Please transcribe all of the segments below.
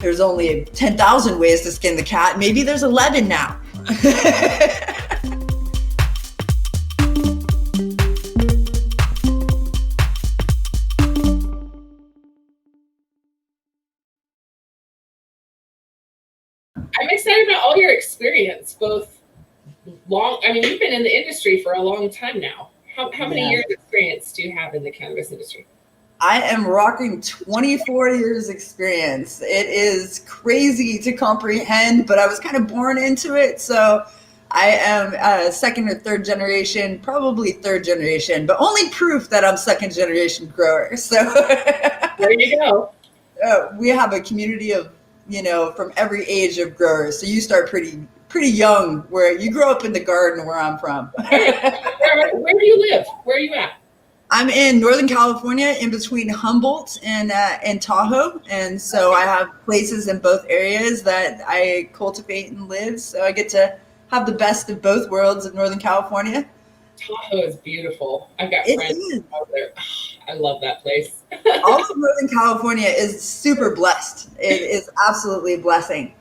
there's only 10,000 ways to skin the cat. Maybe there's 11 now. I'm excited about all your experience, both you've been in the industry for a long time now. How many years experience do you have in the cannabis industry? I am rocking 24 years experience. It is crazy to comprehend, but I was kind of born into it. So I am a second or third generation, probably third generation, but only proof that I'm second generation grower. So there you go. We have a community of, from every age of growers. So you start pretty young, where you grow up in the garden where I'm from. Where do you live? Where are you at? I'm in Northern California, in between Humboldt and Tahoe. And so I have places in both areas that I cultivate and live. So I get to have the best of both worlds of Northern California. Tahoe is beautiful. I've got friends out there. I love that place. All of Northern California is super blessed. It is absolutely a blessing.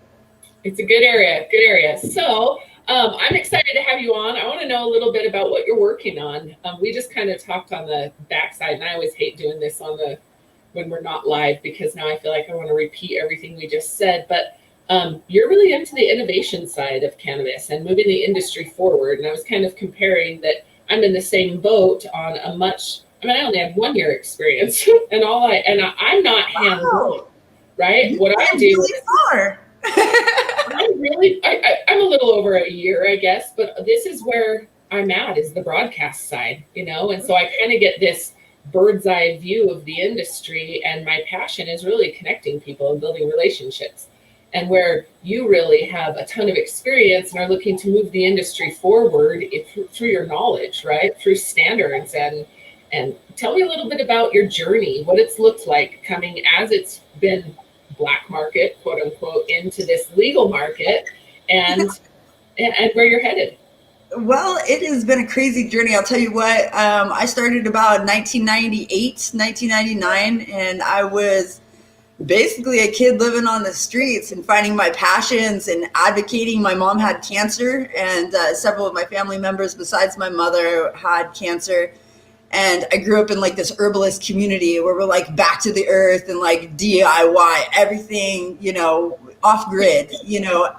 It's a good area. So I'm excited to have you on. I want to know a little bit about what you're working on. We just kind of talked on the backside, and I always hate doing this when we're not live, because now I feel like I want to repeat everything we just said. But you're really into the innovation side of cannabis and moving the industry forward. And I was kind of comparing that I'm in the same boat on I only have 1 year experience, and I'm not hands-on, right? What I do is I'm a little over a year, I guess, but this is where I'm at, is the broadcast side, and so I kind of get this bird's eye view of the industry, and my passion is really connecting people and building relationships. And where you really have a ton of experience and are looking to move the industry forward through your knowledge, right? Through standards, and tell me a little bit about your journey, what it's looked like coming, as it's been black market, quote unquote, into this legal market, and where you're headed. Well, it has been a crazy journey. I'll tell you what, I started about 1998, 1999, and I was basically a kid living on the streets and finding my passions and advocating. My mom had cancer, and several of my family members besides my mother had cancer. And I grew up in like this herbalist community where we're like back to the earth and like DIY everything, off grid,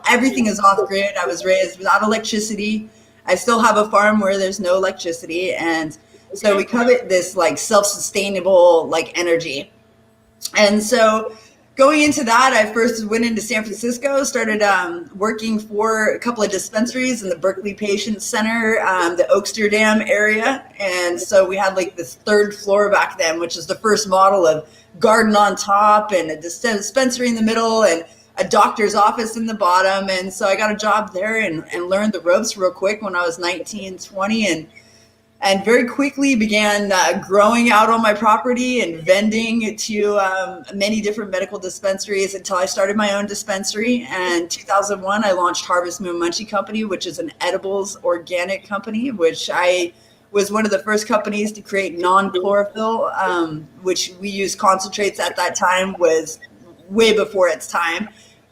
everything is off grid. I was raised without electricity. I still have a farm where there's no electricity. And so we covet this like self-sustainable like energy. And so going into that, I first went into San Francisco, started working for a couple of dispensaries in the Berkeley Patient Center, the Oaksterdam area. And so we had like this third floor back then, which is the first model of garden on top and a dispensary in the middle and a doctor's office in the bottom. And so I got a job there and learned the ropes real quick when I was 19, 20, and very quickly began growing out on my property and vending to many different medical dispensaries until I started my own dispensary. And 2001, I launched Harvest Moon Munchies Company, which is an edibles organic company, which I was one of the first companies to create non-chlorophyll, which we used concentrates at that time, was way before its time.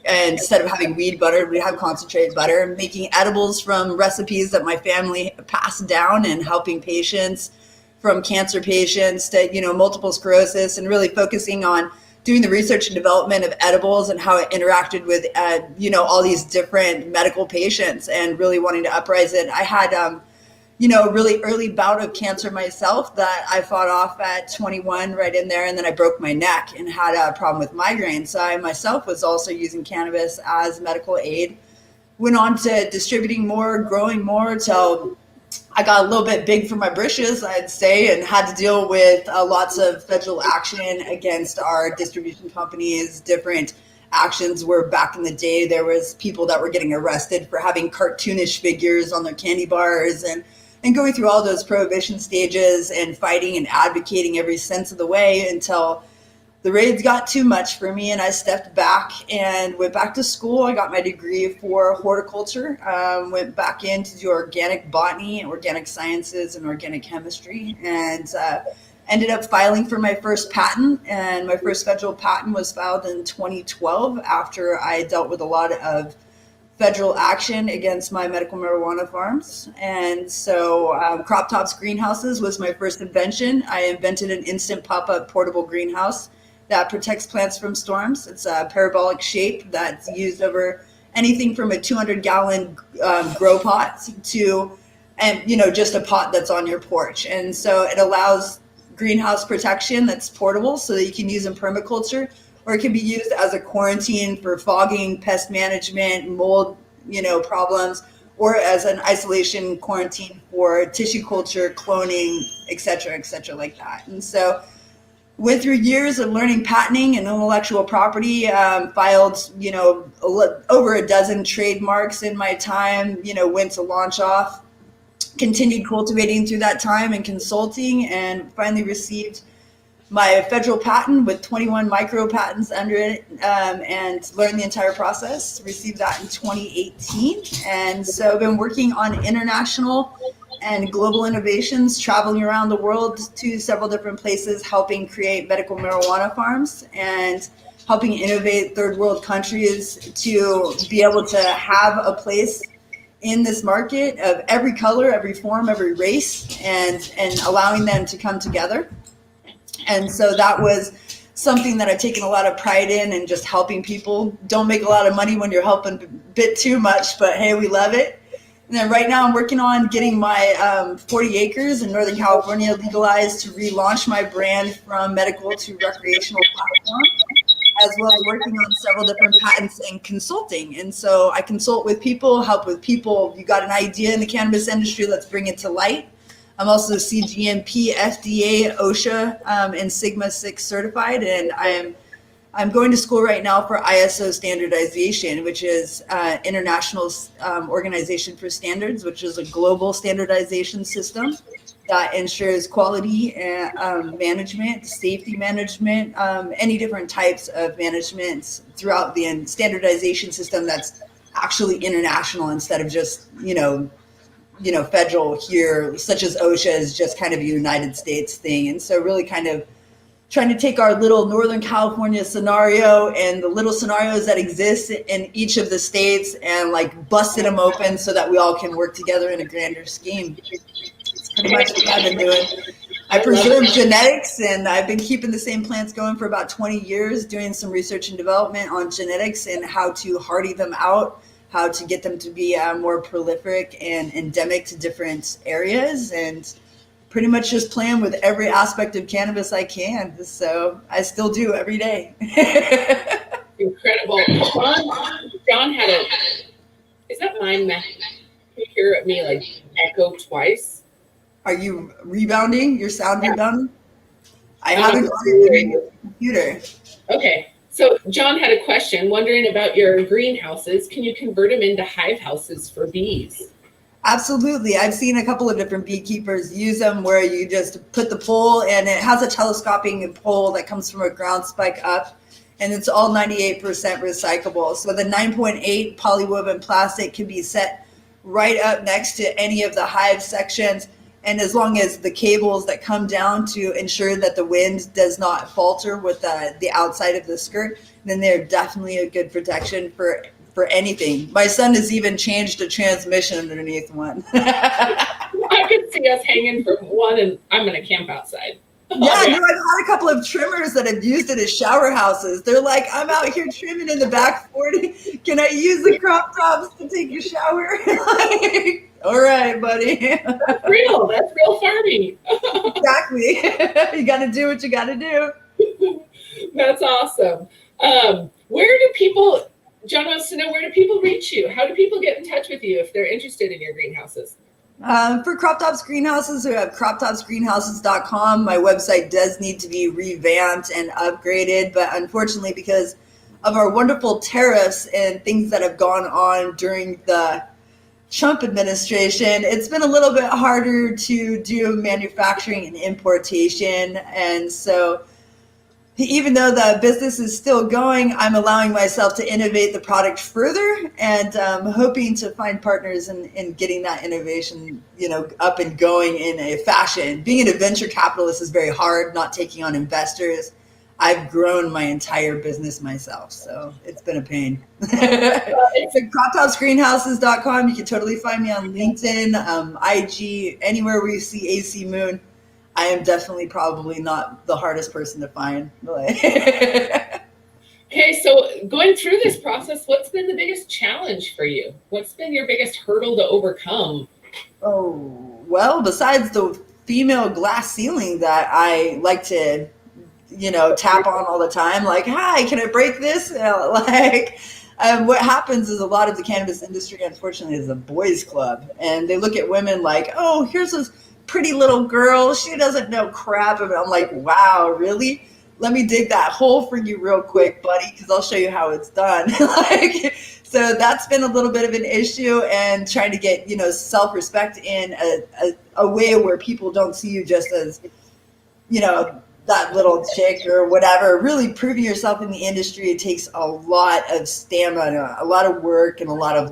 And instead of having weed butter, we have concentrate butter, making edibles from recipes that my family passed down, and helping patients, from cancer patients to, multiple sclerosis, and really focusing on doing the research and development of edibles and how it interacted with, all these different medical patients, and really wanting to uprise it. I had, a really early bout of cancer myself that I fought off at 21 right in there. And then I broke my neck and had a problem with migraine. So I myself was also using cannabis as medical aid. Went on to distributing more, growing more, till I got a little bit big for my britches, I'd say, and had to deal with lots of federal action against our distribution companies. Different actions were, back in the day, there was people that were getting arrested for having cartoonish figures on their candy bars, and going through all those prohibition stages and fighting and advocating every sense of the way, until the raids got too much for me and I stepped back and went back to school. I got my degree for horticulture, went back in to do organic botany, organic sciences, and organic chemistry, and ended up filing for my first patent, and my first federal patent was filed in 2012 after I dealt with a lot of federal action against my medical marijuana farms. And so Croptops Greenhouses was my first invention. I invented an instant pop-up portable greenhouse that protects plants from storms. It's a parabolic shape that's used over anything from a 200-gallon grow pot to, and just a pot that's on your porch. And so it allows greenhouse protection that's portable so that you can use in permaculture, or it can be used as a quarantine for fogging, pest management, mold, problems, or as an isolation quarantine for tissue culture, cloning, et cetera, like that. And so went through years of learning patenting and intellectual property, filed, over a dozen trademarks in my time, went to launch off, continued cultivating through that time and consulting, and finally received my federal patent with 21 micro patents under it, and learned the entire process. Received that in 2018. And so I've been working on international and global innovations, traveling around the world to several different places, helping create medical marijuana farms and helping innovate third world countries to be able to have a place in this market of every color, every form, every race, and allowing them to come together. And so that was something that I've taken a lot of pride in, and just helping people. Don't make a lot of money when you're helping a bit too much, but hey, we love it. And then right now I'm working on getting my 40 acres in Northern California legalized to relaunch my brand from medical to recreational platform, as well as working on several different patents and consulting. And so I consult with people, help with people. You got an idea in the cannabis industry, let's bring it to light. I'm also CGMP, FDA, OSHA, and Sigma 6 certified, and I'm going to school right now for ISO standardization, which is International Organization for Standards, which is a global standardization system that ensures quality management, safety management, any different types of management throughout the standardization system that's actually international instead of just, federal here, such as OSHA is just kind of a United States thing. And so really kind of trying to take our little Northern California scenario and the little scenarios that exist in each of the states and like busting them open so that we all can work together in a grander scheme. It's pretty much what I've been doing. I preserve genetics, and I've been keeping the same plants going for about 20 years, doing some research and development on genetics and how to hardy them out, how to get them to be more prolific and endemic to different areas, and pretty much just playing with every aspect of cannabis I can. So I still do every day. Incredible. John had is that mine? Can you hear me like echo twice? Are you rebounding? Your sound rebounding? I haven't got it in the computer. Okay. So John had a question, wondering about your greenhouses. Can you convert them into hive houses for bees? Absolutely. I've seen a couple of different beekeepers use them where you just put the pole, and it has a telescoping pole that comes from a ground spike up, and it's all 98% recyclable. So the 9.8 polywoven plastic can be set right up next to any of the hive sections. And as long as the cables that come down to ensure that the wind does not falter with the outside of the skirt, then they're definitely a good protection for anything. My son has even changed a transmission underneath one. I could see us hanging from one, and I'm going to camp outside. Yeah, no, I've had a couple of trimmers that have used it as shower houses. They're like, I'm out here trimming in the back 40. Can I use the crop tops to take a shower? Like, all right, buddy. That's real. That's real farming. Exactly. You got to do what you got to do. That's awesome. Where do people, John wants to know, where do people reach you? How do people get in touch with you if they're interested in your greenhouses? For Croptops Greenhouses, we have croptopsgreenhouses.com. My website does need to be revamped and upgraded, but unfortunately, because of our wonderful tariffs and things that have gone on during the Trump administration, it's been a little bit harder to do manufacturing and importation. And so even though the business is still going, I'm allowing myself to innovate the product further, and hoping to find partners in getting that innovation, up and going in a fashion. Being a venture capitalist is very hard, not taking on investors. I've grown my entire business myself, so it's been a pain. So croptopsgreenhouses.com. You can totally find me on LinkedIn, IG, anywhere where you see AC Moon. I am definitely probably not the hardest person to find. Okay, so going through this process, what's been the biggest challenge for you? What's been your biggest hurdle to overcome? Oh, well, besides the female glass ceiling that I like to, tap on all the time, like, hi, can I break this? What happens is a lot of the cannabis industry, unfortunately, is a boys' club. And they look at women like, oh, here's this pretty little girl. She doesn't know crap. And I'm like, wow, really? Let me dig that hole for you real quick, buddy, because I'll show you how it's done. So that's been a little bit of an issue, and trying to get, self-respect in a way where people don't see you just as, that little chick or whatever. Really proving yourself in the industry, it takes a lot of stamina, a lot of work, and a lot of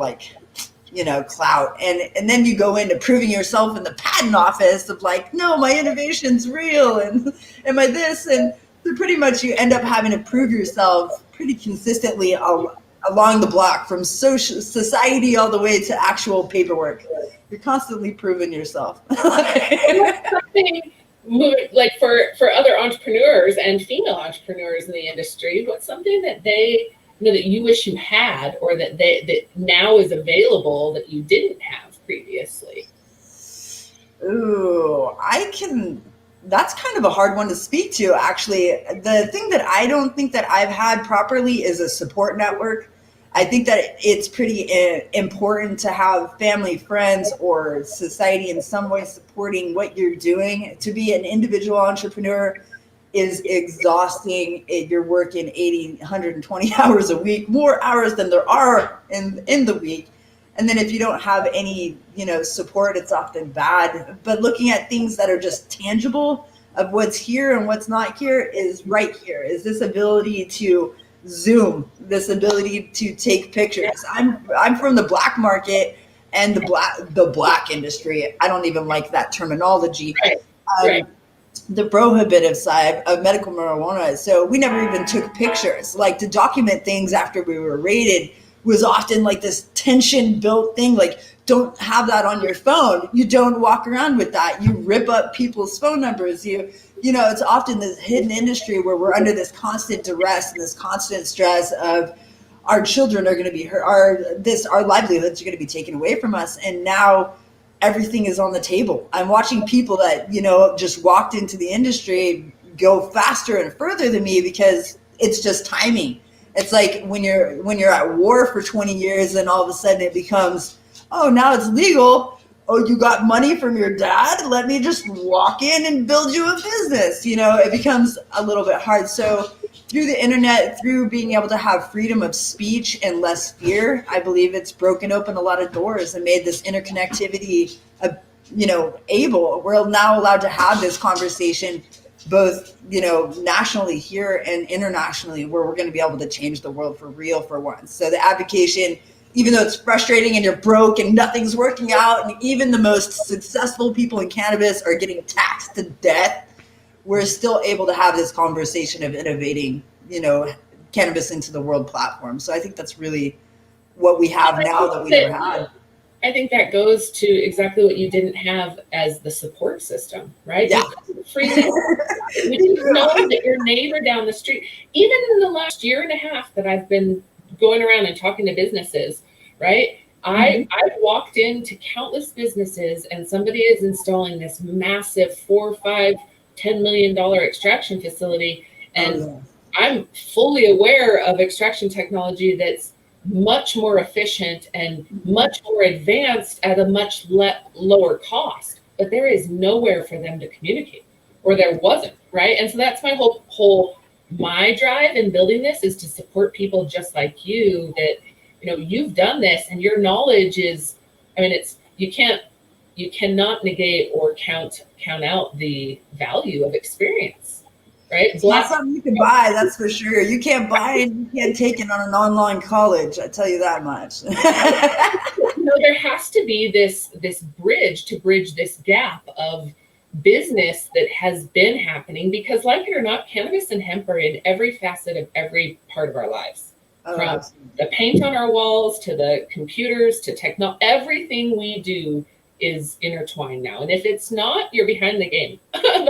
clout. And then you go into proving yourself in the patent office of like, no, my innovation's real, and am I this? And so pretty much you end up having to prove yourself pretty consistently along the block, from society all the way to actual paperwork. You're constantly proving yourself. Something like for other entrepreneurs and female entrepreneurs in the industry, what's something that they that you wish you had, or that now is available that you didn't have previously? Ooh, that's kind of a hard one to speak to, actually. The thing that I don't think that I've had properly is a support network. I think that it's pretty important to have family, friends, or society in some way supporting what you're doing. To be an individual entrepreneur is exhausting. You're working 80, 120 hours a week, more hours than there are in the week. And then if you don't have any, support, it's often bad. But looking at things that are just tangible of what's here and what's not here is right here. Is this ability to Zoom, this ability to take pictures. I'm from the black market and the black industry. I don't even like that terminology. Right. The prohibitive side of medical marijuana. So we never even took pictures. Like, to document things after we were raided was often like this tension built thing. Like, don't have that on your phone. You don't walk around with that. You rip up people's phone numbers. It's often this hidden industry where we're under this constant duress and this constant stress of our children are going to be hurt, our livelihoods are going to be taken away from us. And now everything is on the table. I'm watching people that, just walked into the industry go faster and further than me, because it's just timing. It's like when you're at war for 20 years and all of a sudden it becomes, oh, now it's legal. Oh, you got money from your dad? Let me just walk in and build you a business. It becomes a little bit hard. So through the internet, through being able to have freedom of speech and less fear, I believe it's broken open a lot of doors and made this interconnectivity, able. We're now allowed to have this conversation both, nationally here and internationally, where we're going to be able to change the world for real for once. So the advocation, even though it's frustrating and you're broke and nothing's working out, and even the most successful people in cannabis are getting taxed to death, we're still able to have this conversation of innovating, cannabis into the world platform. So I think that's really what we have now that we never had. I think that goes to exactly what you didn't have as the support system, right? Yeah. You didn't know that your neighbor down the street, even in the last year and a half that I've been going around and talking to businesses, right? I walked into countless businesses and somebody is installing this massive $4, $5, $10 million extraction facility. And I'm fully aware of extraction technology that's much more efficient and much more advanced at a much lower cost, but there is nowhere for them to communicate, or there wasn't, right? And so that's my my drive in building this, is to support people just like you, that you've done this and your knowledge is, you cannot negate or count out the value of experience, right? It's not something you can buy, that's for sure. You can't buy it, you can't take it on an online college, I tell you that much. There has to be this bridge to bridge this gap of business that has been happening, because like it or not, cannabis and hemp are in every facet of every part of our lives. From Absolutely. the paint on our walls to the computers to technology, everything we do is intertwined now. And if it's not, you're behind the game. And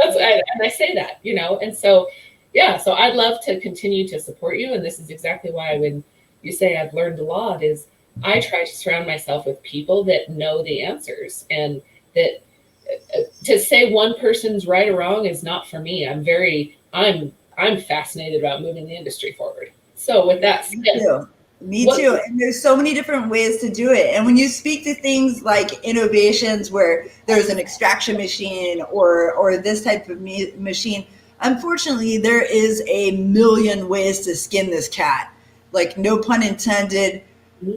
I say that, and so, yeah, so I'd love to continue to support you. And this is exactly why when you say I've learned a lot is I try to surround myself with people that know the answers, and that to say one person's right or wrong is not for me. I'm fascinated about moving the industry forward. So with that said, me too. And there's so many different ways to do it. And when you speak to things like innovations where there's an extraction machine or this type of machine, unfortunately, there is a million ways to skin this cat. Like, no pun intended.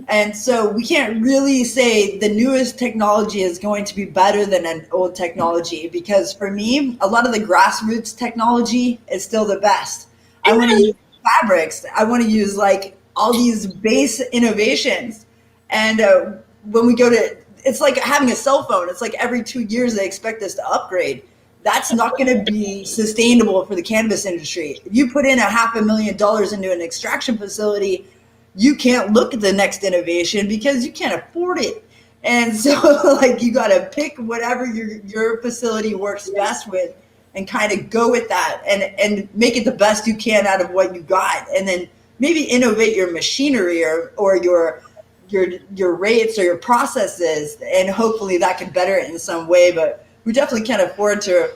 And so we can't really say the newest technology is going to be better than an old technology, because for me, a lot of the grassroots technology is still the best. I want to use fabrics. I want to use like all these base innovations. And when we go to, it's like having a cell phone. It's like every 2 years they expect us to upgrade. That's not going to be sustainable for the cannabis industry. If you put in $500,000 into an extraction facility, you can't look at the next innovation because you can't afford it. And so like you got to pick whatever your facility works best with and kind of go with that and make it the best you can out of what you got. And then maybe innovate your machinery or your rates or your processes, and hopefully that can better it in some way. But we definitely can't afford to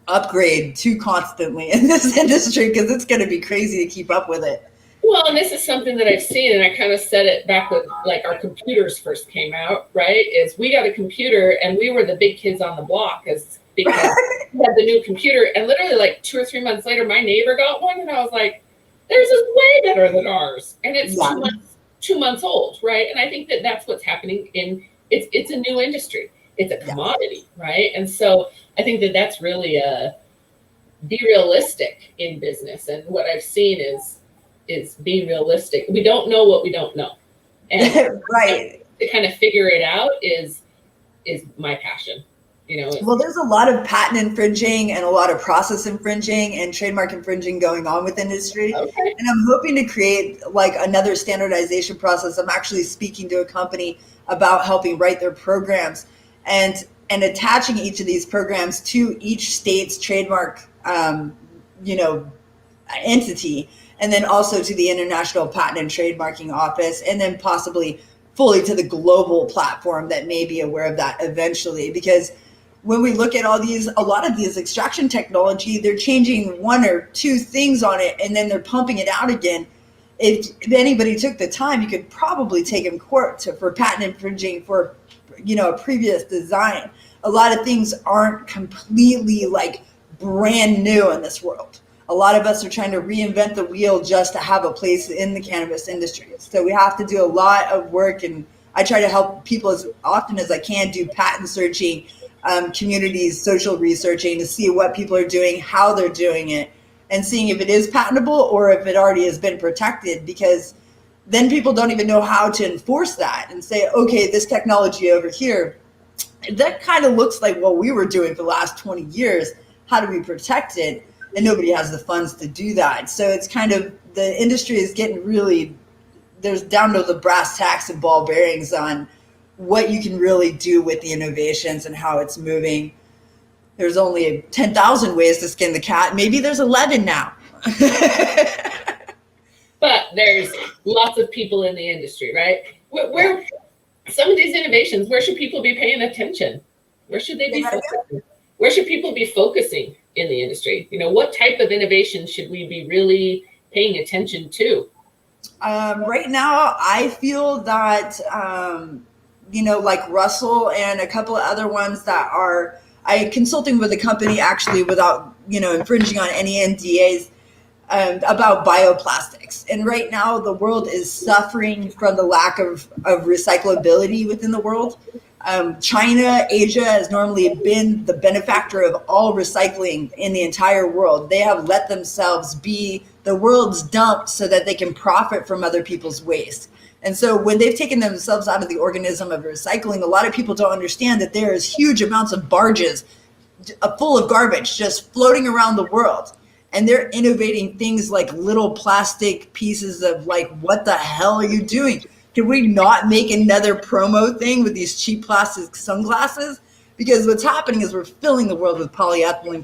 upgrade too constantly in this industry, because it's going to be crazy to keep up with it. Well, and this is something that I've seen, and I kind of said it back when like our computers first came out, right? Is we got a computer and we were the big kids on the block because we had the new computer, and literally like 2 or 3 months later, my neighbor got one, and I was like, theirs is way better than ours. And it's 2 months old, right? And I think that that's what's happening it's a new industry. It's a commodity, right? And so I think that that's really be realistic in business. And what I've seen is being realistic. We don't know what we don't know. And right. To kind of figure it out is my passion. Well, there's a lot of patent infringing and a lot of process infringing and trademark infringing going on with industry. Okay. And I'm hoping to create like another standardization process. I'm actually speaking to a company about helping write their programs and attaching each of these programs to each state's trademark, entity, and then also to the International Patent and Trademarking Office, and then possibly fully to the global platform that may be aware of that eventually. Because when we look at a lot of these extraction technology, they're changing 1 or 2 things on it and then they're pumping it out again. If anybody took the time, you could probably take in court for patent infringing for, a previous design. A lot of things aren't completely like brand new in this world. A lot of us are trying to reinvent the wheel just to have a place in the cannabis industry. So we have to do a lot of work, and I try to help people as often as I can do patent searching, communities, social researching to see what people are doing, how they're doing it, and seeing if it is patentable or if it already has been protected, because then people don't even know how to enforce that and say, okay, this technology over here, that kind of looks like what we were doing for the last 20 years. How do we protect it? And nobody has the funds to do that. So it's kind of, the industry is getting really, there's down to the brass tacks and ball bearings on what you can really do with the innovations and how it's moving. There's only 10,000 ways to skin the cat. Maybe there's 11 now. But there's lots of people in the industry, right? Where some of these innovations, where should people be paying attention? Where should they be focusing? Where should people be focusing in the industry? What type of innovation should we be really paying attention to? Right now, I feel that, like Russell and a couple of other ones that are, I consulting with a company actually without, infringing on any NDAs, about bioplastics. And right now the world is suffering from the lack of recyclability within the world. China, Asia has normally been the benefactor of all recycling in the entire world. They have let themselves be the world's dump so that they can profit from other people's waste. And so when they've taken themselves out of the organism of recycling, a lot of people don't understand that there is huge amounts of barges full of garbage just floating around the world. And they're innovating things like little plastic pieces of like, what the hell are you doing? Can we not make another promo thing with these cheap plastic sunglasses? Because what's happening is we're filling the world with polyethylene,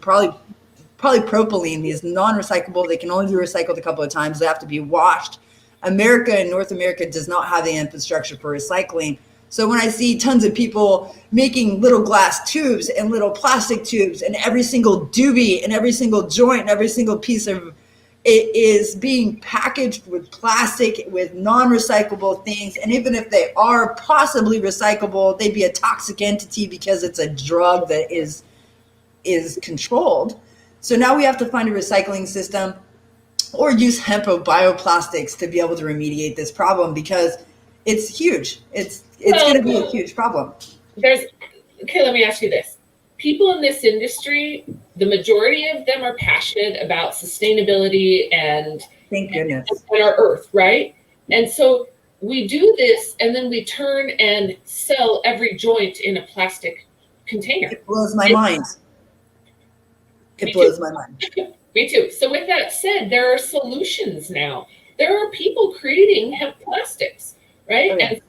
polypropylene, these non-recyclable. They can only be recycled a couple of times. They have to be washed. America and North America does not have the infrastructure for recycling. So when I see tons of people making little glass tubes and little plastic tubes, and every single doobie and every single joint and every single piece of it is being packaged with plastic, with non-recyclable things, and even if they are possibly recyclable, they'd be a toxic entity because it's a drug that is controlled. So now we have to find a recycling system or use hemp or bioplastics to be able to remediate this problem, because it's huge. It's going to be a huge problem. Okay, let me ask you this. People in this industry, the majority of them are passionate about sustainability and thank goodness and our earth, right? And so we do this, and then we turn and sell every joint in a plastic container. It blows my mind. It blows my mind. Me too. So with that said, there are solutions now. There are people creating hemp plastics, right? Okay. And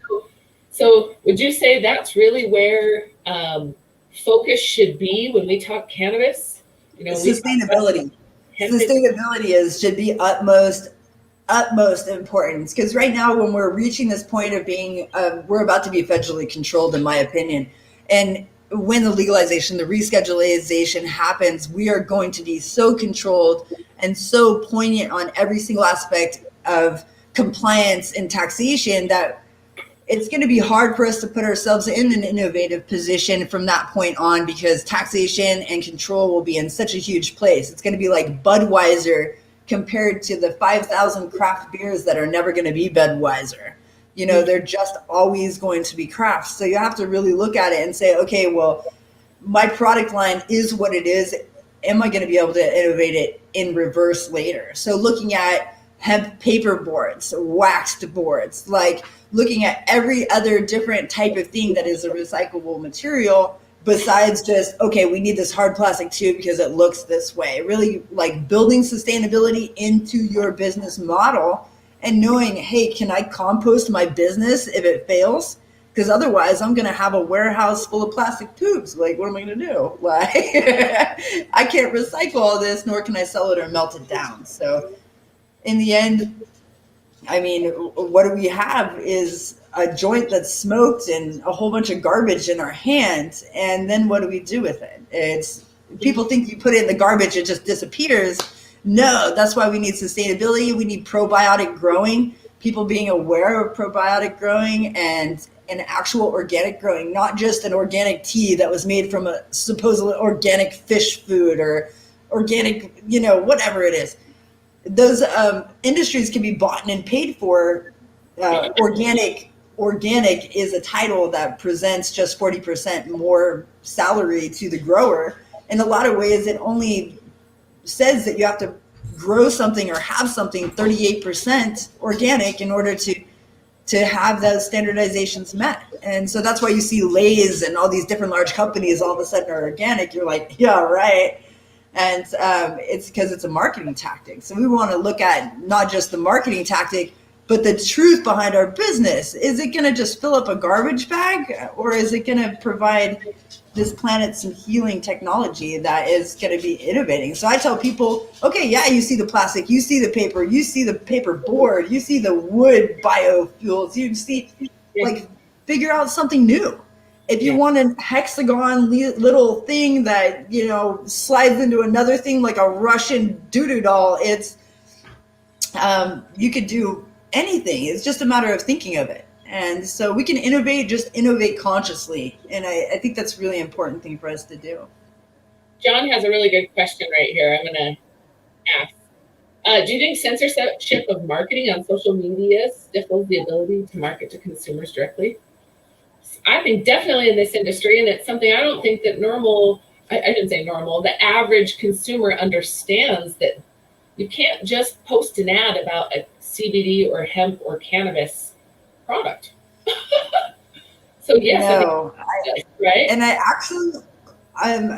so would you say that's really where focus should be when we talk cannabis? You know, sustainability. Sustainability should be utmost importance, because right now when we're reaching this point of being, we're about to be federally controlled, in my opinion, and when the legalization, the reschedulization happens, we are going to be so controlled and so poignant on every single aspect of compliance and taxation that it's going to be hard for us to put ourselves in an innovative position from that point on, because taxation and control will be in such a huge place. It's going to be like Budweiser compared to the 5,000 craft beers that are never going to be Budweiser. You know, they're just always going to be crafts. So you have to really look at it and say, okay, well, my product line is what it is. Am I going to be able to innovate it in reverse later? So looking at hemp paper boards, waxed boards, like looking at every other different type of thing that is a recyclable material besides just, okay, we need this hard plastic tube because it looks this way. Really like building sustainability into your business model and knowing, hey, can I compost my business if it fails? Because otherwise I'm going to have a warehouse full of plastic tubes. Like, what am I going to do? Like, I can't recycle all this, nor can I sell it or melt it down. So in the end, I mean, what do we have is a joint that's smoked and a whole bunch of garbage in our hands. And then what do we do with it? It's people think you put it in the garbage, it just disappears. No, that's why we need sustainability. We need probiotic growing, people being aware of probiotic growing and an actual organic growing, not just an organic tea that was made from a supposedly organic fish food or organic, you know, whatever it is. Those industries can be bought and paid for. Organic is a title that presents just 40% more salary to the grower. In a lot of ways, it only says that you have to grow something or have something 38% organic in order to have those standardizations met. And so that's why you see Lay's and all these different large companies all of a sudden are organic. You're like, yeah, right. And it's because it's a marketing tactic. So we want to look at not just the marketing tactic, but the truth behind our business. Is it going to just fill up a garbage bag, or is it going to provide this planet some healing technology that is going to be innovating? So I tell people, okay, yeah, you see the plastic, you see the paper, you see the paper board, you see the wood biofuels, you see, like, figure out something new. If you want a hexagon little thing that, you know, slides into another thing like a Russian doo-doo doll, it's, you could do anything. It's just a matter of thinking of it. And so we can innovate, just innovate consciously. And I think that's a really important thing for us to do. John has a really good question right here. I'm going to ask. Do you think censorship of marketing on social media stifles the ability to market to consumers directly? I think definitely in this industry, and it's something I don't think that I shouldn't say normal, the average consumer understands, that you can't just post an ad about a CBD or hemp or cannabis product. So yes, I think No, right. and I actually,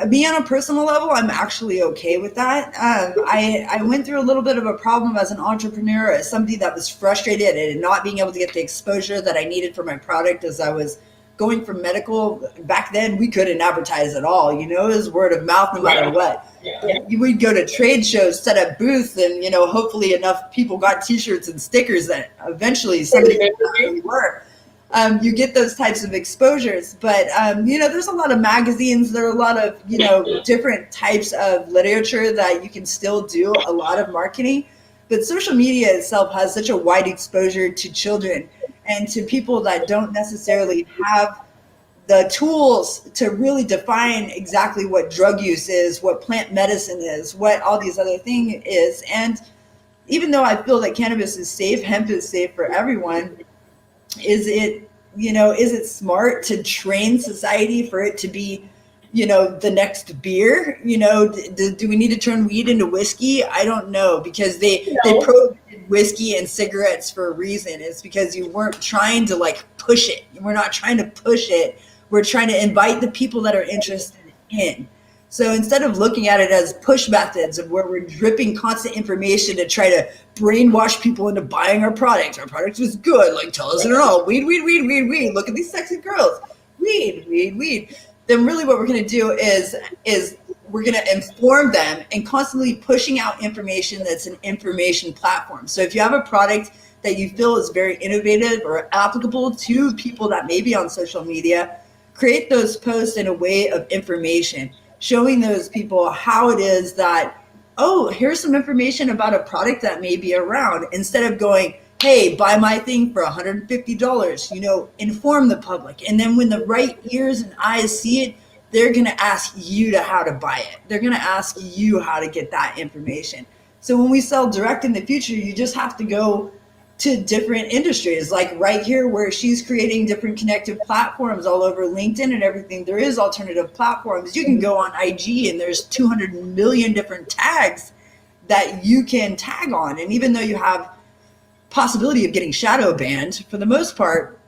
me on a personal level, I'm actually okay with that. I went through a little bit of a problem as an entrepreneur, as somebody that was frustrated and not being able to get the exposure that I needed for my product as I was going from medical. Back then, we couldn't advertise at all. You know, it was word of mouth no matter what. Yeah. We'd go to trade shows, set up booths, and hopefully enough people got T-shirts and stickers that eventually somebody knew who we were. You get those types of exposures, but there's a lot of magazines. There are a lot of different types of literature that you can still do a lot of marketing. But social media itself has such a wide exposure to children and to people that don't necessarily have the tools to really define exactly what drug use is, what plant medicine is, what all these other things is. And even though I feel that cannabis is safe, hemp is safe for everyone, is it is it smart to train society for it to be the next beer? Do we need to turn weed into whiskey? I don't know, because they prohibited whiskey and cigarettes for a reason. It's because you weren't trying to push it. We're not trying to push it. We're trying to invite the people that are interested in. So instead of looking at it as push methods of where we're dripping constant information to try to brainwash people into buying our product was good, like tell us it all, weed, weed, weed, weed, weed, look at these sexy girls, weed, weed, weed. Then really what we're going to do is we're going to inform them and constantly pushing out information that's an information platform. So if you have a product that you feel is very innovative or applicable to people that may be on social media, create those posts in a way of information, showing those people how it is that, oh, here's some information about a product that may be around, instead of going, hey, buy my thing for $150, inform the public. And then when the right ears and eyes see it, they're going to ask you how to buy it. They're going to ask you how to get that information. So when we sell direct in the future, you just have to go to different industries, like right here where she's creating different connective platforms all over LinkedIn and everything. There is alternative platforms. You can go on IG and there's 200 million different tags that you can tag on. And even though you have possibility of getting shadow banned, for the most part,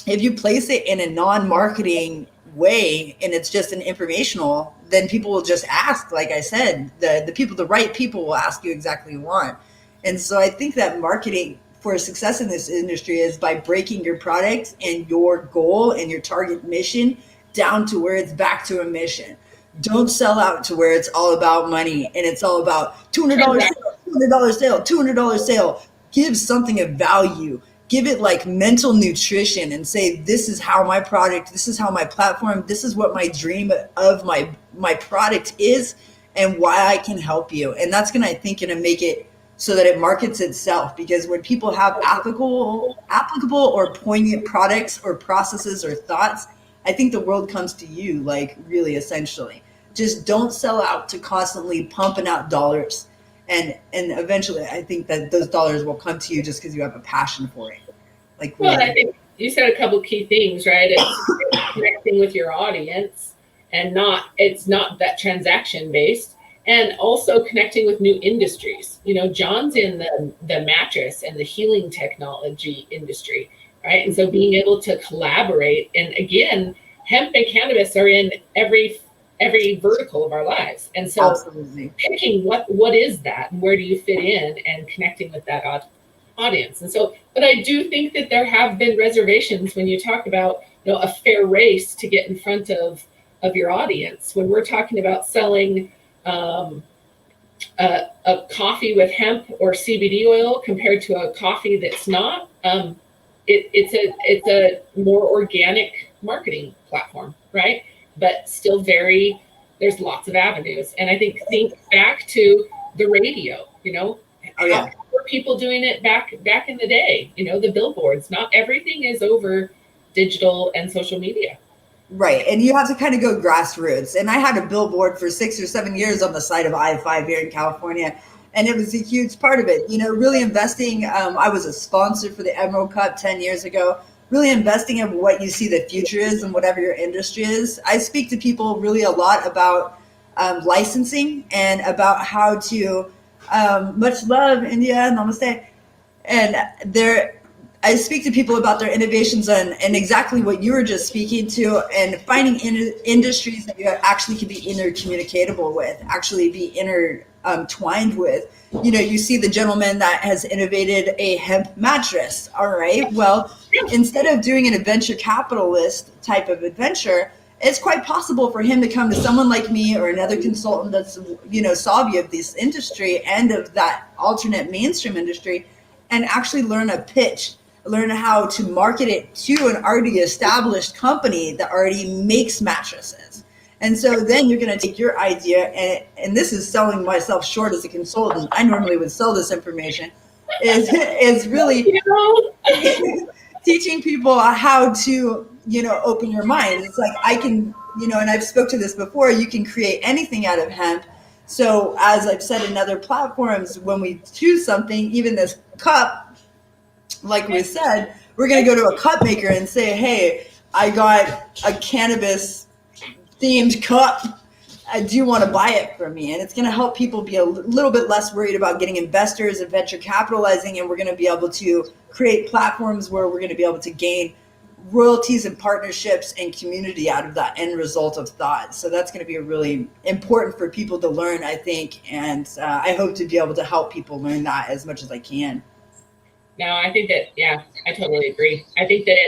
if you place it in a non-marketing way and it's just an informational, then people will just ask. Like I said, the right people will ask you exactly what you want. And so I think that marketing for success in this industry is by breaking your product and your goal and your target mission down to where it's back to a mission. Don't sell out to where it's all about money and it's all about $200 sale, $200 sale, $200 sale. Give something of value. Give it like mental nutrition and say, this is how my product, this is how my platform, this is what my dream of my product is and why I can help you. And that's going to, I think, going to make it so that it markets itself, because when people have applicable or poignant products or processes or thoughts, I think the world comes to you, like really essentially. Just don't sell out to constantly pumping out dollars. And eventually I think that those dollars will come to you just because you have a passion for it. Well, I think you said a couple key things, right? It's connecting with your audience and it's not that transaction based. And also connecting with new industries. John's in the mattress and the healing technology industry, right? And so being able to collaborate, and again, hemp and cannabis are in every vertical of our lives. And so absolutely picking what is that and where do you fit in and connecting with that audience. And so, but I do think that there have been reservations when you talk about, a fair race to get in front of your audience. When we're talking about selling a coffee with hemp or CBD oil compared to a coffee that's not, it's a more organic marketing platform, right? But still there's lots of avenues. And I think back to the radio, how were people doing it back in the day? The billboards, not everything is over digital and social media. Right. And you have to kind of go grassroots. And I had a billboard for 6 or 7 years on the side of I-5 here in California. And it was a huge part of it, really investing. I was a sponsor for the Emerald Cup 10 years ago. really investing in what you see the future is and whatever your industry is. I speak to people really a lot about licensing and about how to, much love, India, namaste. And I speak to people about their innovations and exactly what you were just speaking to, and finding industries that you actually can be intercommunicatable with, actually be intertwined with. You know, you see the gentleman that has innovated a hemp mattress. All right. Well, instead of doing an venture capitalist type of adventure, it's quite possible for him to come to someone like me or another consultant that's, you know, savvy of this industry and of that alternate mainstream industry, and actually learn a pitch, learn how to market it to an already established company that already makes mattresses. And so then you're going to take your idea, and this is selling myself short as a consultant. I normally would sell this information, is really teaching people how to, you know, open your mind. It's like, I can, you know, and I've spoke to this before, you can create anything out of hemp. So as I've said in other platforms, when we choose something, even this cup, like we said, we're going to go to a cup maker and say, hey, I got a cannabis themed cup. Do you want to buy it from me? And it's going to help people be a little bit less worried about getting investors and venture capitalizing. And we're going to be able to create platforms where we're going to be able to gain royalties and partnerships and community out of that end result of thought. So that's going to be really important for people to learn, I think. And I hope to be able to help people learn that as much as I can. No, I think that, yeah, I totally agree. I think that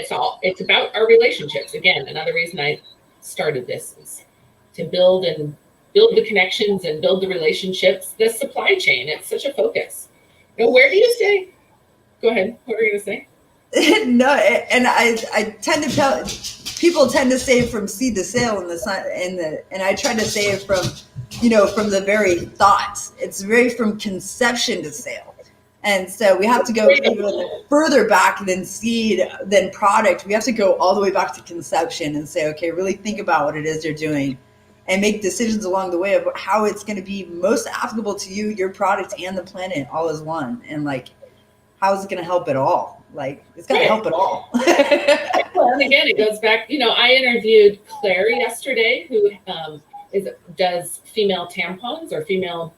it's about our relationships. Again, another reason I started this is to build the connections and build the relationships, the supply chain. It's such a focus. Now, where do you say? Go ahead. What were you going to say? No, and I tend to tell people tend to say from seed to sale and I try to say it from, you know, from the very thoughts. It's very from conception to sale. And so we have to go even further back than seed, than product. We have to go all the way back to conception and say, okay, really think about what it is you're doing and make decisions along the way of how it's going to be most applicable to you, your product, and the planet all as one. And like, how is it going to help at all? Like, it's going to help at all. Well, and again, it goes back, you know, I interviewed Claire yesterday, who does female tampons or female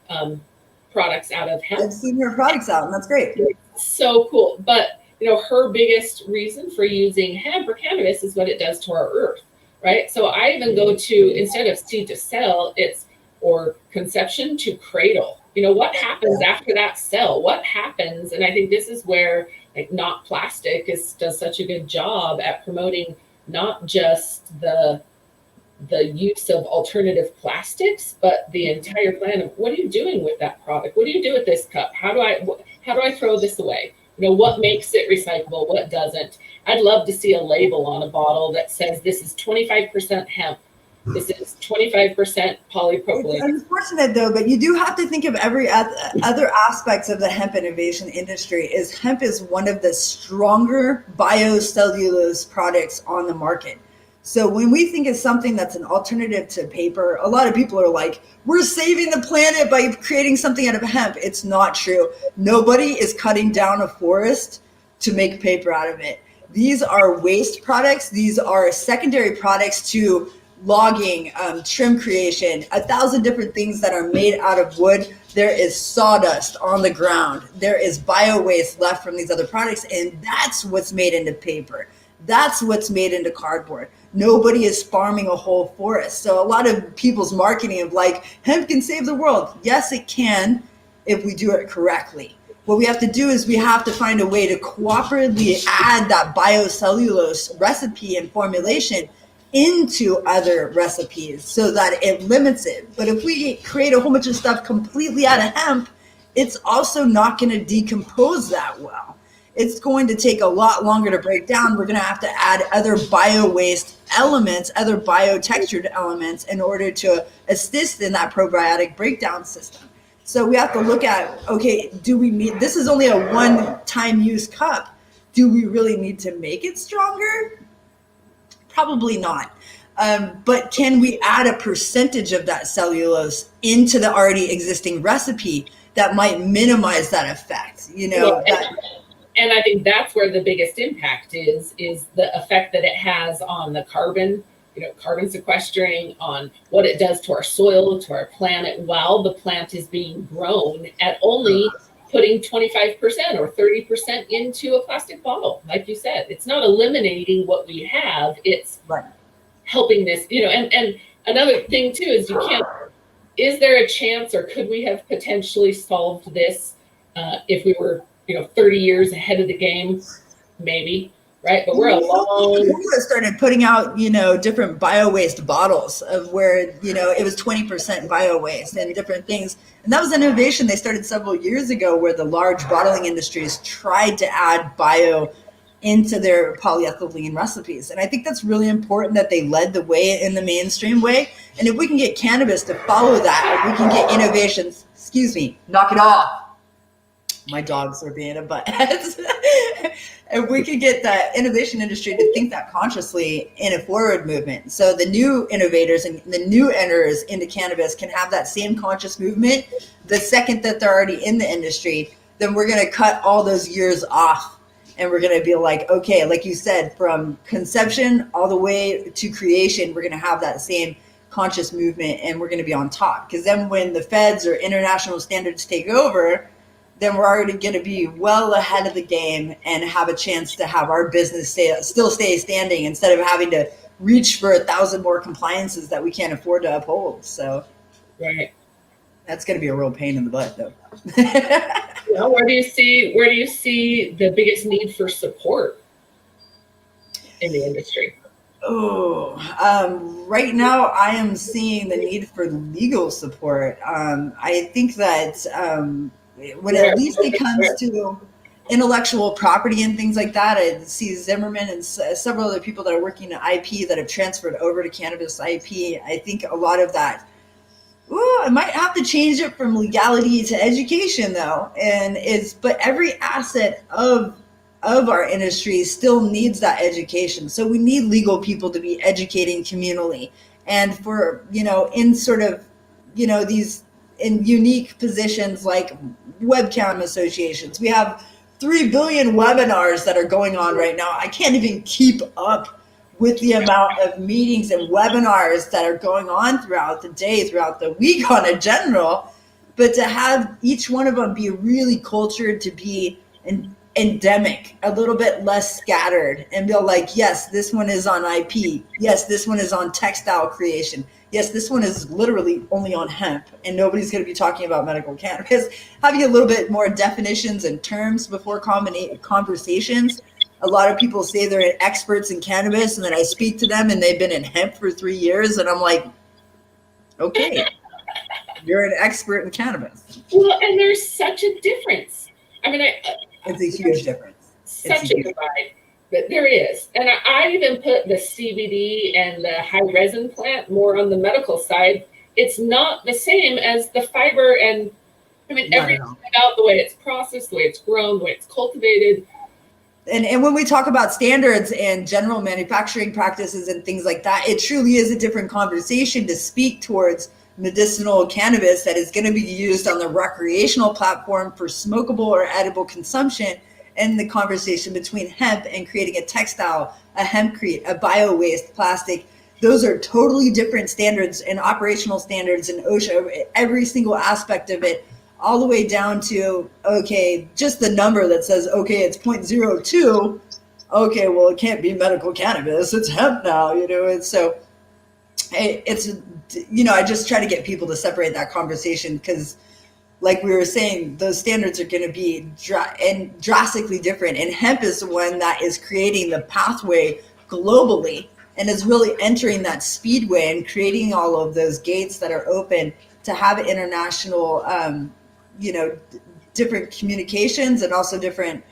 products out of hemp. I've seen her products out, and that's great. So cool. But, you know, her biggest reason for using hemp or cannabis is what it does to our earth, right? So I even go to, instead of seed to sell, it's or conception to cradle. You know, what happens after that cell? What happens? And I think this is where, like, Not Plastic does such a good job at promoting not just the use of alternative plastics, but the entire plan of what are you doing with that product? What do you do with this cup? How do I throw this away? You know, what makes it recyclable? What doesn't? I'd love to see a label on a bottle that says this is 25% hemp. This is 25% polypropylene. It's unfortunate though, but you do have to think of every other aspects of the hemp innovation industry. Is hemp is one of the stronger biocellulose products on the market. So when we think of something that's an alternative to paper, a lot of people are like, we're saving the planet by creating something out of hemp. It's not true. Nobody is cutting down a forest to make paper out of it. These are waste products. These are secondary products to logging, trim creation, 1,000 different things that are made out of wood. There is sawdust on the ground. There is bio waste left from these other products. And that's what's made into paper. That's what's made into cardboard. Nobody is farming a whole forest. So a lot of people's marketing of like, hemp can save the world. Yes, it can if we do it correctly. What we have to do is we have to find a way to cooperatively add that biocellulose recipe and formulation into other recipes so that it limits it. But if we create a whole bunch of stuff completely out of hemp, it's also not going to decompose that well. It's going to take a lot longer to break down. We're going to have to add other bio waste elements, other biotextured elements in order to assist in that probiotic breakdown system. So we have to look at, okay, do we need, this is only a one-time use cup. Do we really need to make it stronger? Probably not. But can we add a percentage of that cellulose into the already existing recipe that might minimize that effect? You know, And I think that's where the biggest impact is the effect that it has on the carbon, carbon sequestering, on what it does to our soil, to our planet, while the plant is being grown at only putting 25% or 30% into a plastic bottle. Like you said, it's not eliminating what we have, it's helping this, and another thing too is is there a chance, or could we have potentially solved this if we were 30 years ahead of the game? Maybe, right? But we're a long. Started putting out, different bio-waste bottles of where, it was 20% bio-waste and different things. And that was an innovation they started several years ago, where the large bottling industries tried to add bio into their polyethylene recipes. And I think that's really important that they led the way in the mainstream way. And if we can get cannabis to follow that, we can get innovations, knock it off. My dogs are being a buttheads. If we could get the innovation industry to think that consciously in a forward movement, so the new innovators and the new enterers into cannabis can have that same conscious movement, the second that they're already in the industry, then we're going to cut all those years off. And we're going to be like, okay, like you said, from conception all the way to creation, we're going to have that same conscious movement, and we're going to be on top. Because then when the feds or international standards take over, then we're already going to be well ahead of the game and have a chance to have our business still stay standing, instead of having to reach for 1,000 more compliances that we can't afford to uphold. So that's going to be a real pain in the butt, though. Where do you see the biggest need for support in the industry? Right now I am seeing the need for legal support. I think that when at least it comes to intellectual property and things like that, I see Zimmerman and several other people that are working in IP that have transferred over to cannabis IP. I think a lot of that, I might have to change it from legality to education, though. But every asset of our industry still needs that education. So we need legal people to be educating communally, and for, in sort of, these in unique positions like webcam associations. We have 3 billion webinars that are going on right now. I can't even keep up with the amount of meetings and webinars that are going on throughout the day, throughout the week on a general, but to have each one of them be really cultured, to be endemic, a little bit less scattered, and be like, yes, this one is on IP. Yes, this one is on textile creation. Yes, this one is literally only on hemp, and nobody's going to be talking about medical cannabis. Having a little bit more definitions and terms before conversations. A lot of people say they're experts in cannabis, and then I speak to them and they've been in hemp for 3 years, and I'm like, okay, you're an expert in cannabis. Well, and there's such a difference. I mean, it's a huge difference. Such a divide, but there is. And I even put the CBD and the high resin plant more on the medical side. It's not the same as the fiber, and I mean, everything about the way it's processed, the way it's grown, the way it's cultivated. And when we talk about standards and general manufacturing practices and things like that, it truly is a different conversation to speak towards medicinal cannabis that is going to be used on the recreational platform for smokable or edible consumption, and the conversation between hemp and creating a textile, a hempcrete, a bio-waste plastic. Those are totally different standards and operational standards in OSHA, every single aspect of it, all the way down to, okay, just the number that says, okay, it's 0.02. Okay, well, it can't be medical cannabis. It's hemp now, And so it's, I just try to get people to separate that conversation, because like we were saying, those standards are going to be drastically different. And hemp is the one that is creating the pathway globally and is really entering that speedway and creating all of those gates that are open to have international, different communications, and also different,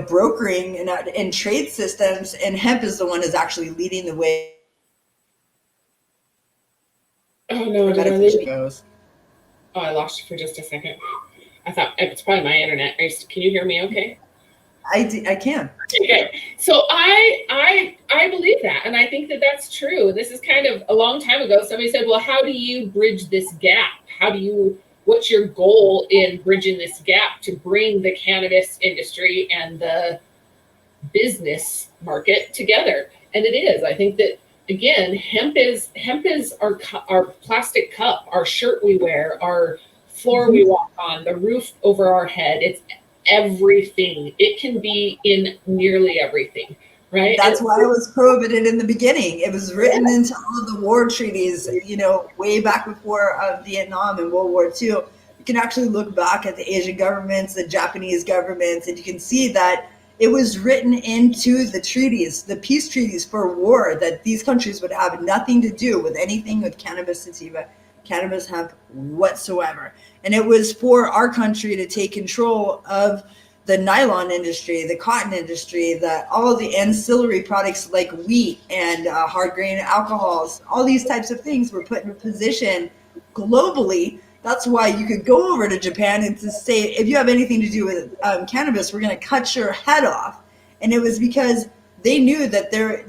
brokering and trade systems. And hemp is the one that's actually leading the way. Oh no, goes. Oh, I lost you for just a second. I thought it's probably my internet. Can you hear me okay? I can. Okay. So I believe that. And I think that that's true. This is kind of a long time ago. Somebody said, well, how do you bridge this gap? How do you what's your goal in bridging this gap to bring the cannabis industry and the business market together? And it is. I think that, again, hemp is our plastic cup, our shirt we wear, our floor we walk on, the roof over our head. It's everything. It can be in nearly everything, right? That's why it was prohibited in the beginning. It was written into all of the war treaties, way back before Vietnam and World War II. You can actually look back at the Asian governments, the Japanese governments, and you can see that it was written into the treaties, the peace treaties for war, that these countries would have nothing to do with anything with cannabis sativa, cannabis hemp whatsoever. And it was for our country to take control of the nylon industry, the cotton industry, all of the ancillary products like wheat and hard grain alcohols, all these types of things were put in a position globally. That's why you could go over to Japan and to say, if you have anything to do with cannabis, we're going to cut your head off. And it was because they knew that they're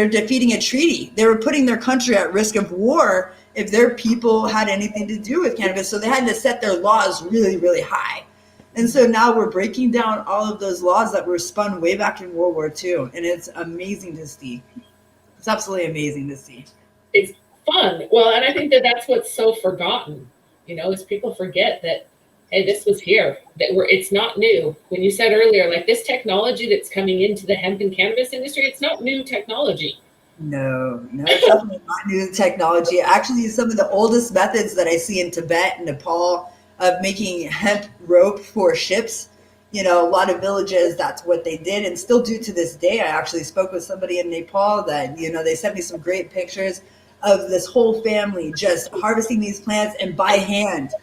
defeating a treaty. They were putting their country at risk of war if their people had anything to do with cannabis. So they had to set their laws really, really high. And so now we're breaking down all of those laws that were spun way back in World War II. And it's amazing to see. It's absolutely amazing to see. It's fun. Well, and I think that that's what's so forgotten, is people forget that, hey, this was here, that it's not new. When you said earlier, like this technology that's coming into the hemp and cannabis industry, it's not new technology. No, it's definitely not new technology. Actually, some of the oldest methods that I see in Tibet and Nepal of making hemp rope for ships, a lot of villages, that's what they did and still do to this day. I actually spoke with somebody in Nepal that, they sent me some great pictures of this whole family just harvesting these plants and by hand,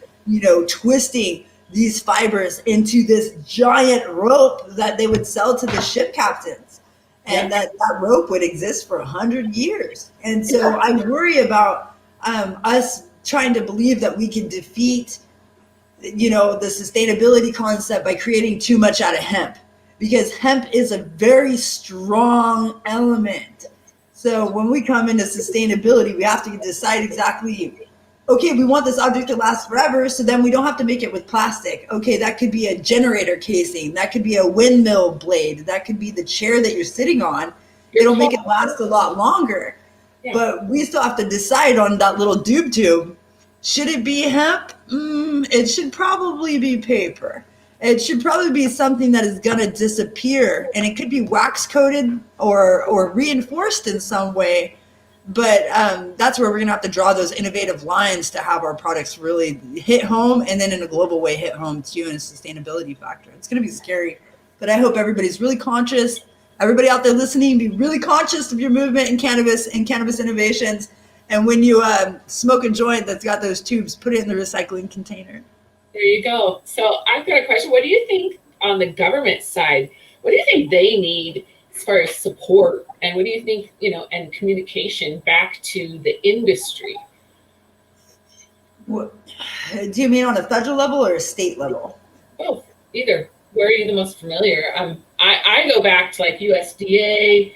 twisting these fibers into this giant rope that they would sell to the ship captains. And that rope would exist for 100 years. And so I worry about us trying to believe that we can defeat, the sustainability concept by creating too much out of hemp, because hemp is a very strong element. So when we come into sustainability, we have to decide exactly, okay, we want this object to last forever, so then we don't have to make it with plastic. Okay, that could be a generator casing, that could be a windmill blade, that could be the chair that you're sitting on. It'll make it last a lot longer. Yeah. But we still have to decide on that little doob tube. Should it be hemp? It should probably be paper. It should probably be something that is going to disappear, and it could be wax coated or reinforced in some way. But that's where we're going to have to draw those innovative lines to have our products really hit home, and then in a global way hit home too in a sustainability factor. It's going to be scary, but I hope everybody's really conscious. Everybody out there listening, be really conscious of your movement in cannabis and cannabis innovations. And when you smoke a joint that's got those tubes, put it in the recycling container. There you go. So I've got a question. What do you think on the government side? What do you think they need as far as support? And what do you think, and communication back to the industry? What, do you mean on a federal level or a state level? Both, either. Where are you the most familiar? I go back to like USDA,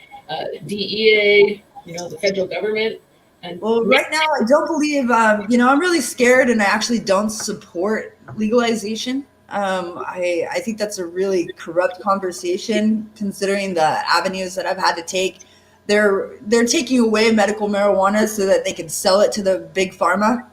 DEA, the federal government. Well, right now, I don't believe, I'm really scared, and I actually don't support legalization. I think that's a really corrupt conversation, considering the avenues that I've had to take. They're taking away medical marijuana so that they can sell it to the big pharma,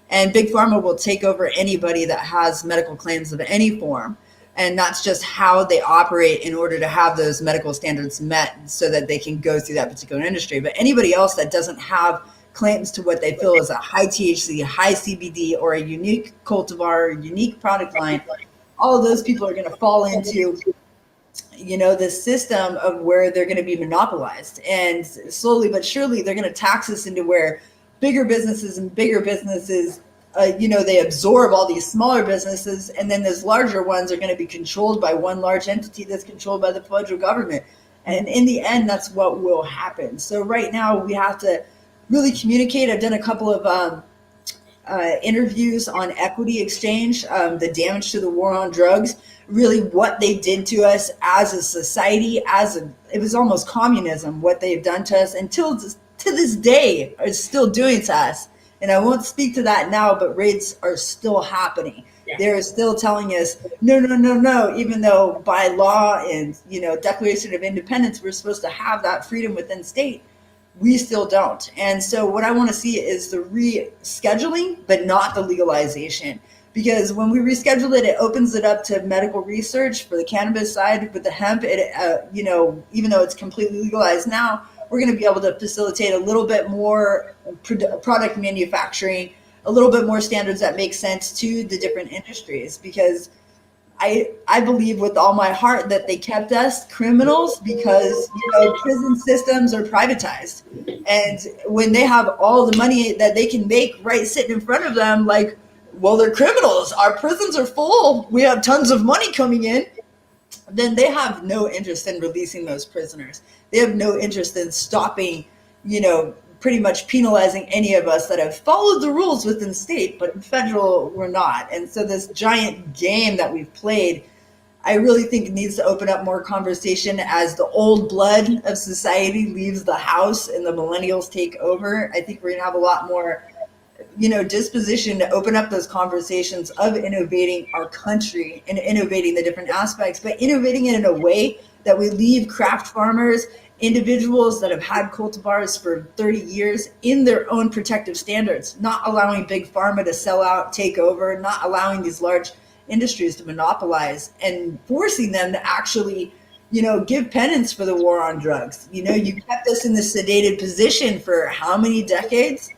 and big pharma will take over anybody that has medical claims of any form. And that's just how they operate in order to have those medical standards met so that they can go through that particular industry. But anybody else that doesn't have claims to what they feel is a high THC, high CBD, or a unique cultivar, unique product line, all of those people are going to fall into, the system of where they're going to be monopolized. And slowly but surely, they're going to tax us into where bigger businesses, they absorb all these smaller businesses, and then those larger ones are going to be controlled by one large entity that's controlled by the federal government. And in the end, that's what will happen. So right now, we have to really communicate. I've done a couple of interviews on equity exchange, the damage to the war on drugs, really what they did to us as a society, it was almost communism, what they've done to us until to this day are still doing to us. And I won't speak to that now, but raids are still happening. Yeah. They're still telling us, no, no, no, no, even though by law and, Declaration of Independence, we're supposed to have that freedom within state. We still don't. And so what I want to see is the rescheduling, but not the legalization. Because when we reschedule it, it opens it up to medical research for the cannabis side. With the hemp, even though it's completely legalized now, we're going to be able to facilitate a little bit more product manufacturing, a little bit more standards that make sense to the different industries. Because I believe with all my heart that they kept us criminals because prison systems are privatized, and when they have all the money that they can make right sitting in front of them, like, well, they're criminals. Our prisons are full. We have tons of money coming in. Then they have no interest in releasing those prisoners. They have no interest in stopping, pretty much penalizing any of us that have followed the rules within state, but in federal, we're not. And so this giant game that we've played, I really think it needs to open up more conversation as the old blood of society leaves the house and the millennials take over. I think we're going to have a lot more, disposition to open up those conversations of innovating our country and innovating the different aspects, but innovating it in a way that we leave craft farmers, individuals that have had cultivars for 30 years in their own protective standards, not allowing big pharma to sell out, take over, not allowing these large industries to monopolize, and forcing them to actually, give penance for the war on drugs. You kept us in this sedated position for how many decades?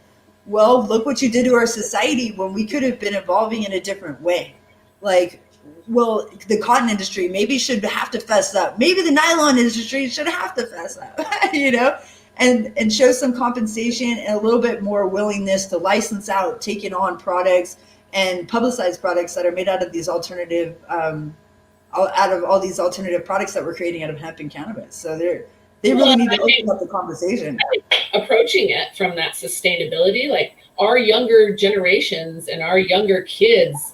Well, look what you did to our society when we could have been evolving in a different way. Like, well, the cotton industry maybe should have to fess up. Maybe the nylon industry should have to fess up, and show some compensation and a little bit more willingness to license out, taking on products and publicize products that are made out of these alternative, out of all these alternative products that we're creating out of hemp and cannabis. So they really need to open up the conversation. Approaching it from that sustainability, like our younger generations and our younger kids,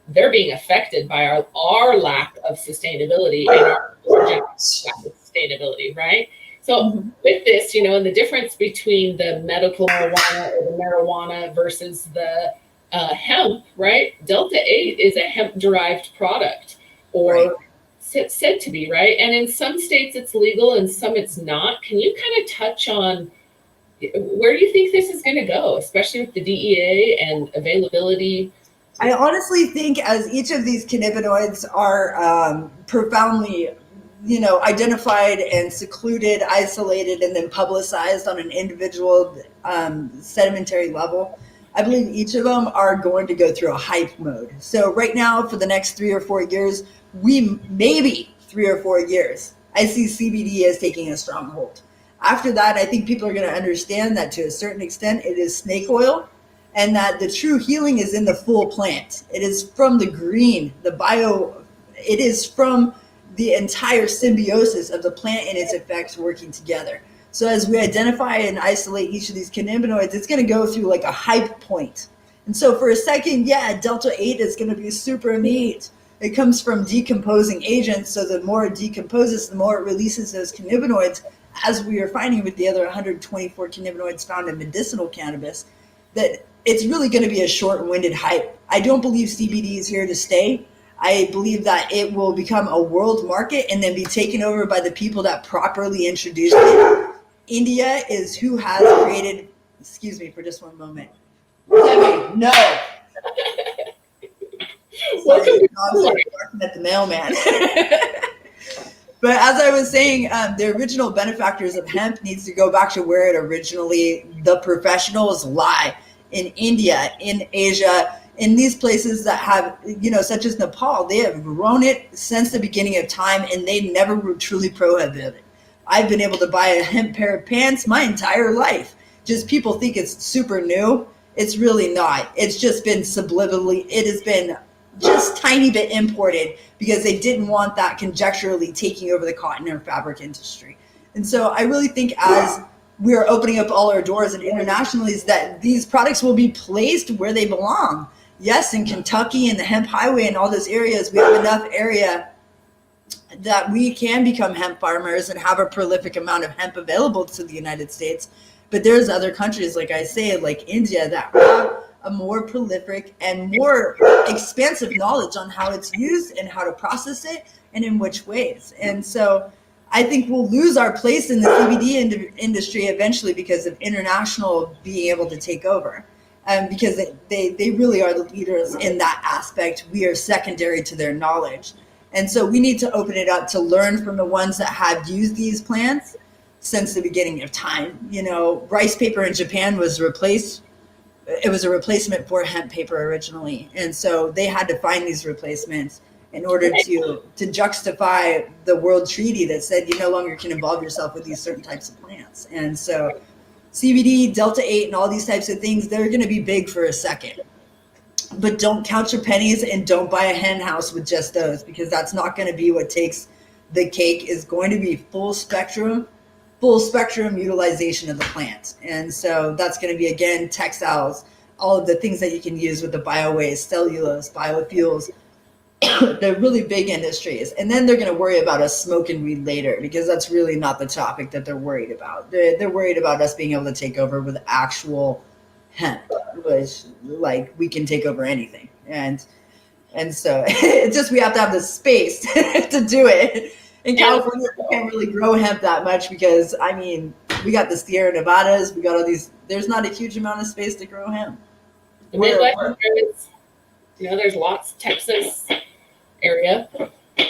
they're being affected by our lack of sustainability and our lack of sustainability, right? So with this, and the difference between the medical marijuana or the marijuana versus the hemp, right? Delta 8 is a hemp-derived product, or said to be, right? And in some states it's legal and some it's not. Can you kind of touch on where do you think this is going to go, especially with the DEA and availability? I honestly think as each of these cannabinoids are profoundly, identified and secluded, isolated, and then publicized on an individual sedimentary level, I believe each of them are going to go through a hype mode. So right now, for the next 3 or 4 years, maybe 3 or 4 years, I see CBD as taking a stronghold. After that, I think people are going to understand that to a certain extent it is snake oil, and that the true healing is in the full plant. It is from the green, it is from the entire symbiosis of the plant and its effects working together. So as we identify and isolate each of these cannabinoids, it's going to go through like a hype point. And so for a second, Delta 8 is going to be super neat. It comes from decomposing agents. So the more it decomposes, the more it releases those cannabinoids, as we are finding with the other 124 cannabinoids found in medicinal cannabis, that it's really going to be a short-winded hype. I don't believe CBD is here to stay. I believe that it will become a world market and then be taken over by the people that properly introduced it. India is who has created, excuse me for just one moment. Debbie, no. Sorry, I'm barking at the mailman. But as I was saying, the original benefactors of hemp needs to go back to where it originally, the professionals lie, in India, in Asia, in these places that have, such as Nepal. They have grown it since the beginning of time, and they never were truly prohibited it. I've been able to buy a hemp pair of pants my entire life. Just people think it's super new. It's really not. It's just been subliminally, it has been just tiny bit imported because they didn't want that conjecturally taking over the cotton or fabric industry. And so I really think as we are opening up all our doors and internationally, is that these products will be placed where they belong. Yes, in Kentucky and the hemp highway and all those areas, we have enough area that we can become hemp farmers and have a prolific amount of hemp available to the United States. But there's other countries, like I say, like India, that have a more prolific and more expansive knowledge on how it's used and how to process it and in which ways. And so I think we'll lose our place in the CBD industry eventually because of international being able to take over. Because they really are the leaders in that aspect. We are secondary to their knowledge. And so we need to open it up to learn from the ones that have used these plants since the beginning of time. You know, rice paper in Japan was replaced. It was a replacement for hemp paper originally. And so they had to find these replacements in order to justify the world treaty that said you no longer can involve yourself with these certain types of plants. And so CBD, Delta 8, and all these types of things, they're going to be big for a second. But don't count your pennies and don't buy a hen house with just those, because that's not going to be what takes the cake. Is going to be full spectrum utilization of the plant. And so that's going to be, again, textiles, all of the things that you can use with the bio-waste, cellulose, biofuels. They're really big industries. And then they're going to worry about us smoking weed later, because that's really not the topic that they're worried about. They're worried about us being able to take over with actual hemp, which, like, we can take over anything. And so it's just, we have to have the space to do it. In California, we can't really grow hemp that much because, I mean, we got the Sierra Nevadas, we got all these, there's not a huge amount of space to grow hemp. The Midwest areas, you know, there's lots, Texas area.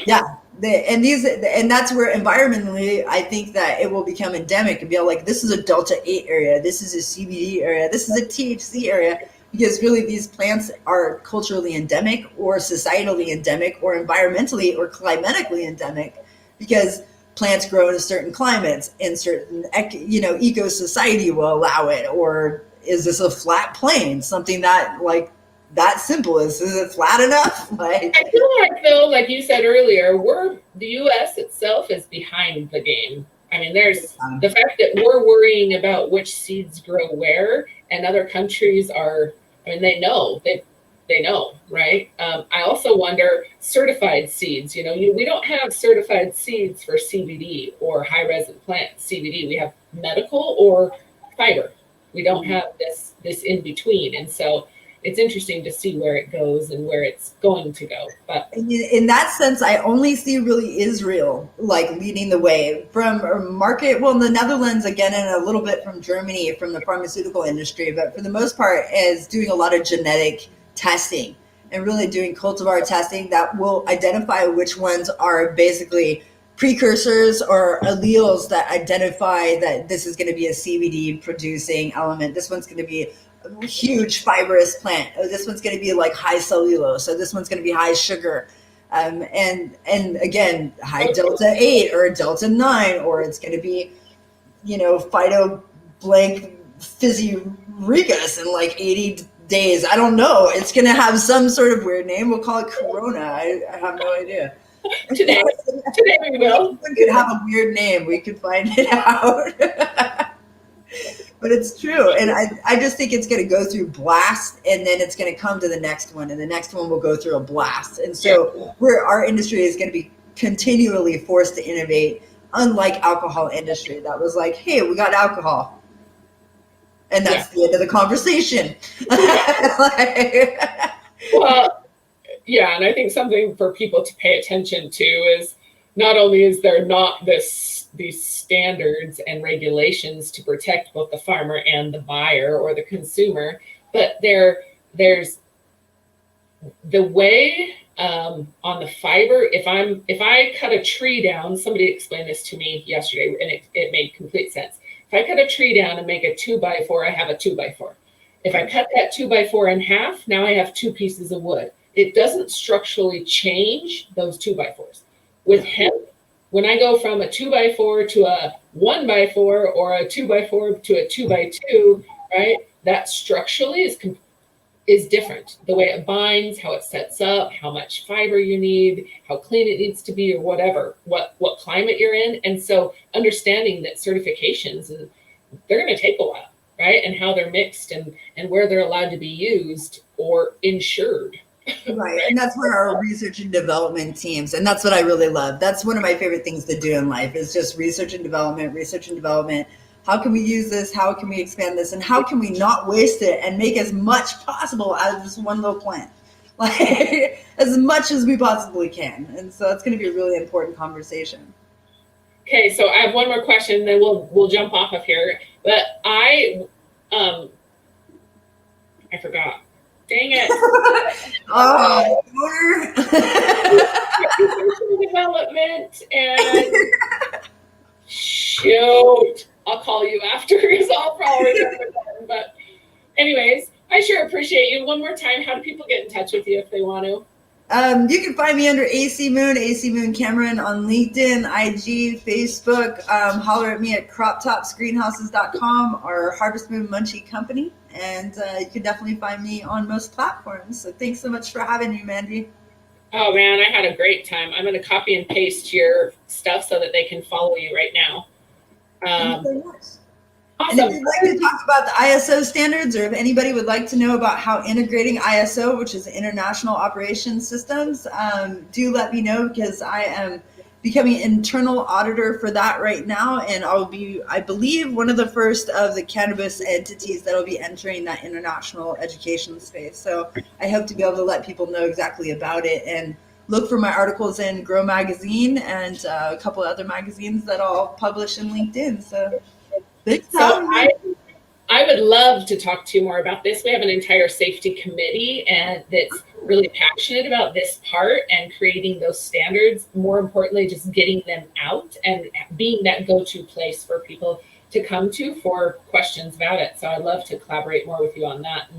Yeah. And that's where environmentally, I think that it will become endemic and be like, this is a Delta 8 area, this is a CBD area, this is a THC area, because really these plants are culturally endemic or societally endemic or environmentally or climatically endemic, because plants grow in certain climates and certain, you know, eco-society will allow it. Or is this a flat plane? Something that, like, that simple. Is it flat enough? Like, I feel like, though, like you said earlier, the U.S. itself is behind the game. I mean, there's the fact that we're worrying about which seeds grow where, and other countries are, I mean, they know, right? I also wonder, certified seeds, you know, we don't have certified seeds for CBD or high resin plant CBD. We have medical or fiber. We don't have this in between. And so it's interesting to see where it goes and where it's going to go. But in that sense, I only see really Israel like leading the way from a market. Well, the Netherlands, again, and a little bit from Germany, from the pharmaceutical industry, but for the most part is doing a lot of genetic testing and really doing cultivar testing that will identify which ones are basically precursors or alleles that identify that this is going to be a CBD producing element. This one's going to be a huge fibrous plant. Oh, this one's going to be like high cellulose. So this one's going to be high sugar. And again, high Delta 8 or Delta 9, or it's going to be, you know, phyto blank fizzy rigas in like 80 days. I don't know. It's going to have some sort of weird name. We'll call it Corona. I have no idea. Today we will. It could have a weird name. We could find it out. But it's true. And I just think it's going to go through blast, and then it's going to come to the next one, and the next one will go through a blast. And so our industry is going to be continually forced to innovate, unlike alcohol industry that was like, hey, we got alcohol. And that's the end of the conversation. Well, yeah, and I think something for people to pay attention to is not only is there not these standards and regulations to protect both the farmer and the buyer or the consumer, but there's the way on the fiber. If I cut a tree down, somebody explained this to me yesterday, and it made complete sense. If I cut a tree down and make a 2x4, I have a 2x4. If I cut that 2x4 in half, now I have two pieces of wood. It doesn't structurally change those 2x4s. With hemp, when I go from a 2x4 to a 1x4 or a 2x4 to a 2x2, right? That structurally is different. The way it binds, how it sets up, how much fiber you need, how clean it needs to be, or whatever, what climate you're in. And so understanding that certifications, they're going to take a while, right? And how they're mixed and where they're allowed to be used or insured. Right. And that's where our research and development teams, and that's what I really love. That's one of my favorite things to do in life, is just research and development. how can we use this? How can we expand this? And how can we not waste it and make as much possible out of this one little plant? Like as much as we possibly can. And so that's going to be a really important conversation. Okay, so I have one more question, then we'll jump off of here. But I forgot. Dang it. Oh, development and shoot. I'll call you after because I'll probably remember that. But anyways, I sure appreciate you. One more time, how do people get in touch with you if they want to? You can find me under AC Moon Cameron on LinkedIn, IG, Facebook. Holler at me at croptopsgreenhouses.com or Harvest Moon Munchie Company. And you can definitely find me on most platforms. So thanks so much for having me, Mandy. Oh, man, I had a great time. I'm going to copy and paste your stuff so that they can follow you right now. Thank you so much. Awesome. And if you'd like to talk about the ISO standards, or if anybody would like to know about how integrating ISO, which is International Operations Systems, do let me know, because I am becoming internal auditor for that right now, and I'll be, I believe, one of the first of the cannabis entities that will be entering that international education space. So I hope to be able to let people know exactly about it, and look for my articles in Grow Magazine and a couple of other magazines that I'll publish in LinkedIn. So thanks for having me. I would love to talk to you more about this. We have an entire safety committee and that's really passionate about this part and creating those standards. More importantly, just getting them out and being that go-to place for people to come to for questions about it. So I'd love to collaborate more with you on that.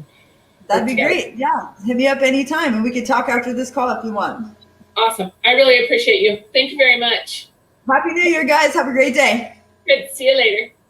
That'd be great. Yeah. Hit me up anytime and we could talk after this call if you want. Awesome. I really appreciate you. Thank you very much. Happy New Year, guys. Have a great day. Good. See you later.